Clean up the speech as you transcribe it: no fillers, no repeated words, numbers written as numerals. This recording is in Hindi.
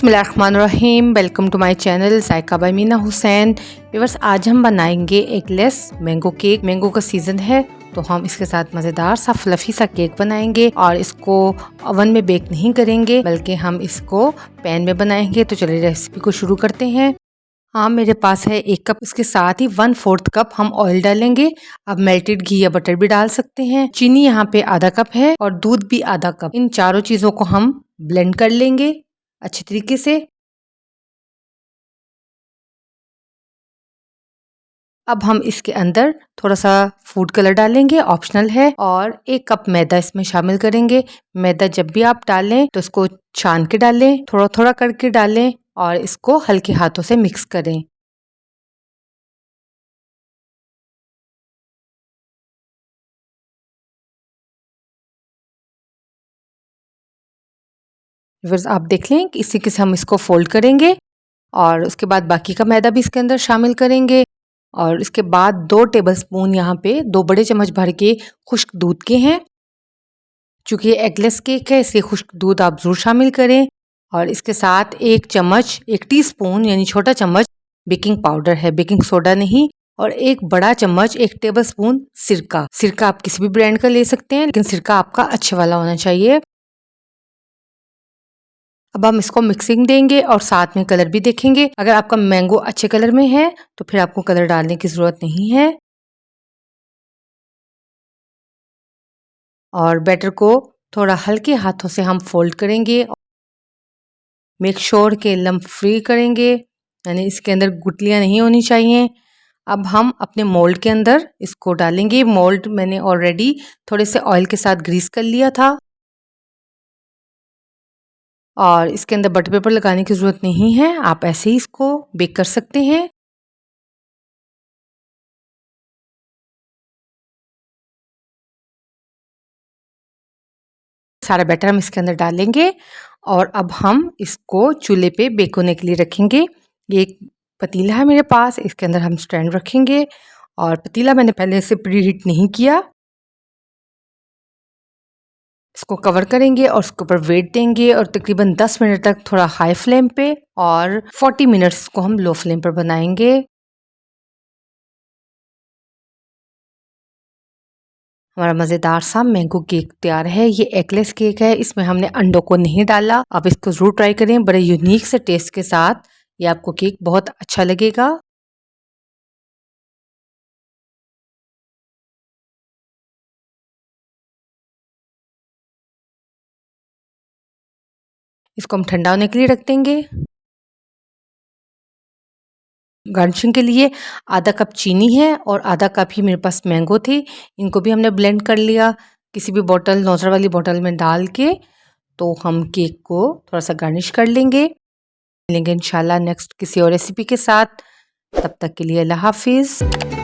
बिस्मिल्लाहिर्रहमानिर्रहीम। Welcome to my channel Zaika by Meena Hussain. Viewers, आज हम बनाएंगे एगलेस मैंगो केक। मैंगो का सीज़न है तो हम इसके साथ मज़ेदार सा फ्लफ़ी सा केक बनाएंगे और इसको ओवन में बेक नहीं करेंगे बल्कि हम इसको पैन में बनाएंगे। तो चलिए रेसिपी को शुरू करते हैं। हाँ, मेरे पास है 1 कप, इसके साथ ही 1/4 कप हम ऑयल डालेंगे। अब मेल्टेड घी या बटर भी डाल सकते हैं। चीनी यहाँ पे आधा कप है और दूध भी आधा कप। इन चारों चीज़ों को हम ब्लेंड कर लेंगे अच्छे तरीके से। अब हम इसके अंदर थोड़ा सा फूड कलर डालेंगे, ऑप्शनल है, और 1 कप मैदा इसमें शामिल करेंगे। मैदा जब भी आप डालें तो इसको छान के डालें, थोड़ा थोड़ा करके डालें और इसको हल्के हाथों से मिक्स करें। फिर आप देख लें कि इसी के से हम इसको फोल्ड करेंगे और उसके बाद बाकी का मैदा भी इसके अंदर शामिल करेंगे। और इसके बाद 2 टेबलस्पून यहाँ पे 2 बड़े चम्मच भर के खुश्क दूध के हैं। चूँकि ये एगलेस केक है इसलिए खुश्क दूध आप ज़रूर शामिल करें। और इसके साथ 1 चम्मच, 1 टीस्पून यानी छोटा चम्मच बेकिंग पाउडर है, बेकिंग सोडा नहीं। और 1 बड़ा चम्मच, 1 टेबलस्पून सिरका। सिरका आप किसी भी ब्रांड का ले सकते हैं लेकिन सिरका आपका अच्छे वाला होना चाहिए। अब हम इसको मिक्सिंग देंगे और साथ में कलर भी देखेंगे। अगर आपका मैंगो अच्छे कलर में है तो फिर आपको कलर डालने की ज़रूरत नहीं है। और बैटर को थोड़ा हल्के हाथों से हम फोल्ड करेंगे। मेक श्योर के लम्प फ्री करेंगे, यानी इसके अंदर गुठलियाँ नहीं होनी चाहिए। अब हम अपने मोल्ड के अंदर इसको डालेंगे। मोल्ड मैंने ऑलरेडी थोड़े से ऑयल के साथ ग्रीस कर लिया था और इसके अंदर बटर पेपर लगाने की ज़रूरत नहीं है, आप ऐसे ही इसको बेक कर सकते हैं। सारा बैटर हम इसके अंदर डालेंगे और अब हम इसको चूल्हे पे बेक होने के लिए रखेंगे। ये एक पतीला है मेरे पास, इसके अंदर हम स्टैंड रखेंगे और पतीला मैंने पहले से प्री हीट नहीं किया। इसको कवर करेंगे और उसके ऊपर वेट देंगे और तकरीबन 10 मिनट तक थोड़ा हाई फ्लेम पे और 40 मिनट्स को हम लो फ्लेम पर बनाएंगे। हमारा मज़ेदार सा मैंगो केक तैयार है। ये एगलेस केक है, इसमें हमने अंडों को नहीं डाला। आप इसको ज़रूर ट्राई करें, बड़े यूनिक से टेस्ट के साथ ये आपको केक बहुत अच्छा लगेगा। इसको हम ठंडा होने के लिए रख देंगे। गार्निशिंग के लिए आधा कप चीनी है और आधा कप ही मेरे पास मैंगो थे, इनको भी हमने ब्लेंड कर लिया किसी भी बॉटल, नोज़र वाली बॉटल में डाल के। तो हम केक को थोड़ा सा गार्निश कर लेंगे। मिलेंगे इंशाल्लाह नेक्स्ट किसी और रेसिपी के साथ। तब तक के लिए अल्लाह हाफिज़।